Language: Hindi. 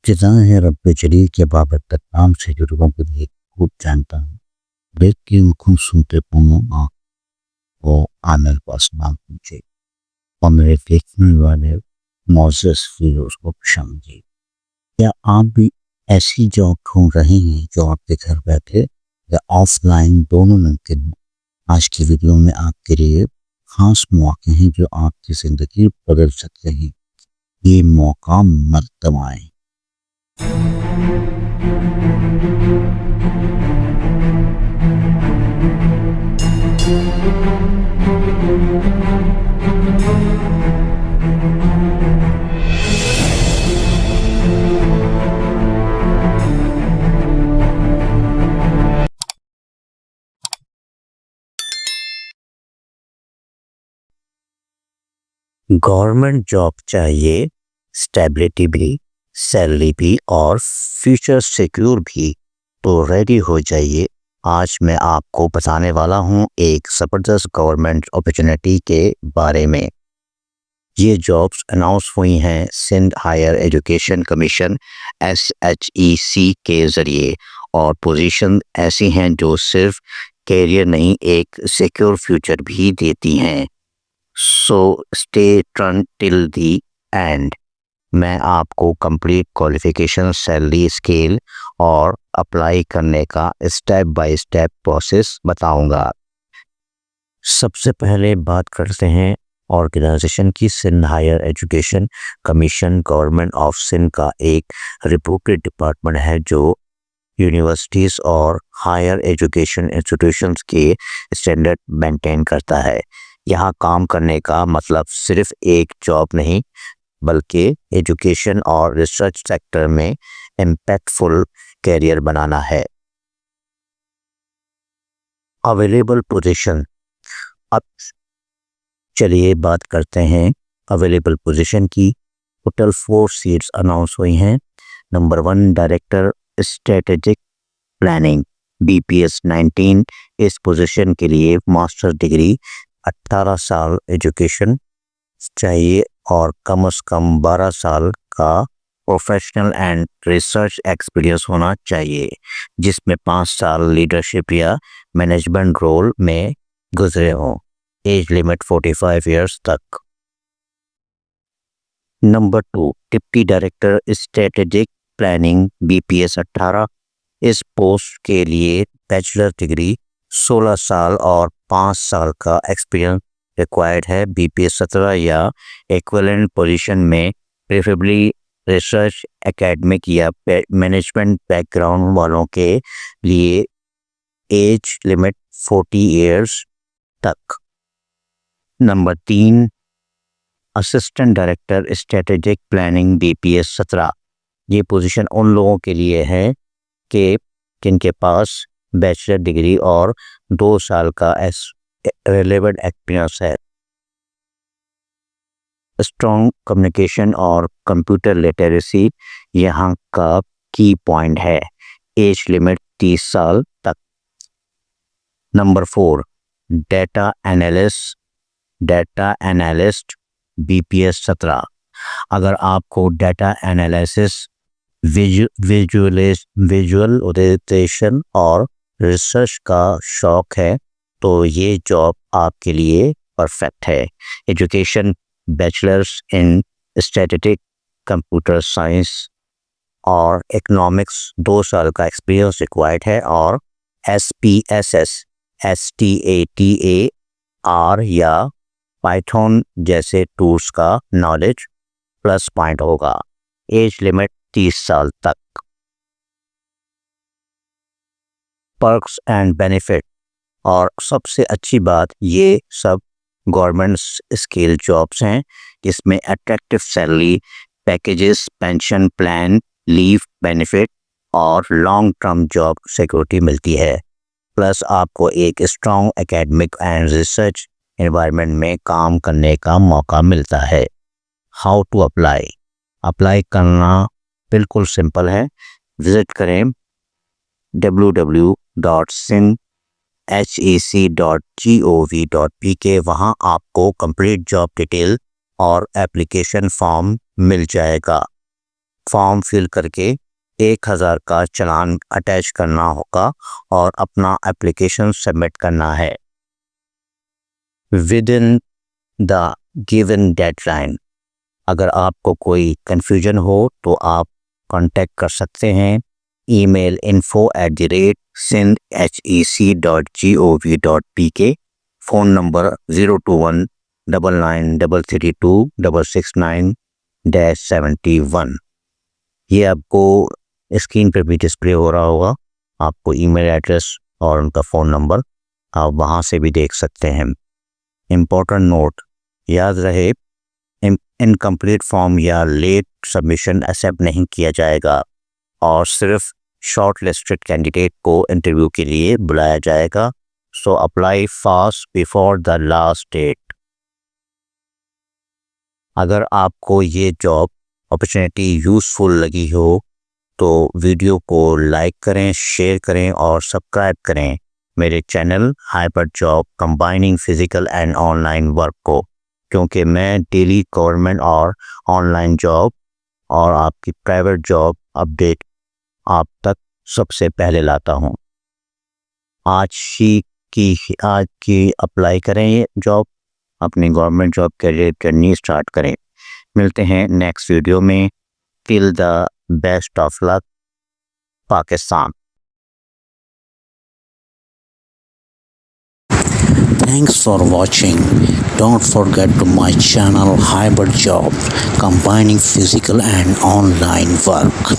इब्तिदा है रब्बे जलील के बाबरकत नाम से जो लोगों को भी खूब जानता हूँ। देख के हुक्म सुनते पुनः वो आमिर पास नाम पूछे और मेरे देखने वाले मोज़ेस फिरोज को समझे। क्या आप भी ऐसी जॉब ढूंढ रहे हैं जो आपके घर बैठे या ऑफलाइन दोनों मुमकिन हो? आज की वीडियो में आपके लिए खास मौके हैं जो आपकी ज़िंदगी बदल सकते हैं। ये मौका मत गंवाएं। गवर्नमेंट जॉब चाहिए, स्टेबिलिटी भी, सैलरी भी और फ्यूचर सिक्योर भी, तो रेडी हो जाइए। आज मैं आपको बताने वाला हूँ एक ज़बरदस्त गवर्नमेंट अपॉर्चुनिटी के बारे में। ये जॉब्स अनाउंस हुई हैं Sindh higher education commission SHEC के ज़रिए और पोजीशन ऐसी हैं जो सिर्फ कैरियर नहीं, एक सिक्योर फ्यूचर भी देती हैं। So stay turn till the and. मैं आपको कंप्लीट क्वालिफिकेशन, सैलरी स्केल और अप्लाई करने का स्टेप बाय स्टेप प्रोसेस बताऊंगा। सबसे पहले बात करते हैं ऑर्गेनाइजेशन की। Sindh higher education commission government of Sindh का एक रिपोर्टेड डिपार्टमेंट है जो यूनिवर्सिटीज़ और हायर एजुकेशन इंस्टीट्यूशंस के स्टैंडर्ड मेंटेन करता है। यहाँ काम करने का मतलब सिर्फ एक जॉब नहीं, बल्कि एजुकेशन और रिसर्च सेक्टर में इम्पैक्टफुल कैरियर बनाना है। Available position. अब चलिए बात करते हैं अवेलेबल पोजीशन की। टोटल 4 सीट्स अनाउंस हुई हैं। Number 1 director strategic planning BPS 19। इस पोजीशन के लिए मास्टर डिग्री, 18 साल एजुकेशन चाहिए और कम से कम 12 साल का प्रोफेशनल एंड रिसर्च एक्सपीरियंस होना चाहिए, जिसमें 5 साल लीडरशिप या मैनेजमेंट रोल में गुजरे हों। एज लिमिट 45 इयर्स तक। Number 2 deputy director strategic planning BPS 18। इस पोस्ट के लिए बैचलर डिग्री, 16 साल और 5 साल का एक्सपीरियंस रिक्वायर्ड है। BPS 17 या इक्विवेलेंट पोजीशन में प्रेफरेबली रिसर्च, एकेडमिक या मैनेजमेंट बैकग्राउंड वालों के लिए एज लिमिट 40 इयर्स तक। Number 3 assistant director strategic planning BPS 17। ये पोजीशन उन लोगों के लिए है कि जिनके पास बैचलर डिग्री और 2 साल का रेलेवेंट एक्सपीरियंस है। स्ट्रॉन्ग कम्युनिकेशन और कंप्यूटर लिटरेसी यहाँ का की पॉइंट है। एज लिमिट 30 साल तक। Number 4 data analyst BPS 17। अगर आपको डेटा एनालिसिस, विजुअलाइजेशन और रिसर्च का शौक है तो ये जॉब आपके लिए परफेक्ट है। Education bachelors in statistics, computer science और इकोनॉमिक्स, 2 साल का एक्सपीरियंस रिक्वायर्ड है और SPSS, STATAR या पाइथन जैसे टूल्स का नॉलेज प्लस पॉइंट होगा। एज लिमिट 30 साल तक। पर्क्स एंड बेनिफिट, और सबसे अच्छी बात, ये सब गवर्नमेंट स्केल जॉब्स हैं जिसमें attractive salary packages, pension plan, leave benefit और लॉन्ग टर्म जॉब सिक्योरिटी मिलती है। प्लस आपको एक strong academic and research environment में काम करने का मौका मिलता है। हाउ टू अप्लाई करना बिल्कुल सिंपल है। विजिट करें www.sindhec.gov.pk। वहाँ आपको कंप्लीट जॉब डिटेल और एप्लीकेशन फॉर्म मिल जाएगा। फॉर्म फिल करके 1000 का चालान अटैच करना होगा और अपना एप्लीकेशन सबमिट करना है with in the given deadline. अगर आपको कोई कन्फ्यूजन हो तो आप कांटेक्ट कर सकते हैं ईमेल info@sindhec.gov.pk, फ़ोन नंबर 02199326669-71। ये आपको स्क्रीन पर भी डिस्प्ले हो रहा होगा। आपको ईमेल एड्रेस और उनका फ़ोन नंबर आप वहाँ से भी देख सकते हैं। इम्पोर्टेंट नोट, याद रहे इनकम्प्लीट फॉर्म या लेट सबमिशन एक्सेप्ट नहीं किया जाएगा और सिर्फ शॉर्ट लिस्टेड कैंडिडेट को इंटरव्यू के लिए बुलाया जाएगा। So apply fast before the last date. अगर आपको ये जॉब अपॉर्चुनिटी यूज़फुल लगी हो तो वीडियो को लाइक करें, शेयर करें और सब्सक्राइब करें मेरे channel hyper job combining physical and online work को, क्योंकि मैं डेली गवर्नमेंट और ऑनलाइन जॉब और आपकी प्राइवेट जॉब अपडेट आप तक सबसे पहले लाता हूं। आज की अप्लाई करें ये जॉब, अपनी government job career journey start करें। मिलते हैं नेक्स्ट वीडियो में। Till the best of luck, Pakistan. Thanks for watching. Don't forget to my channel Hybrid Job, combining physical and online work.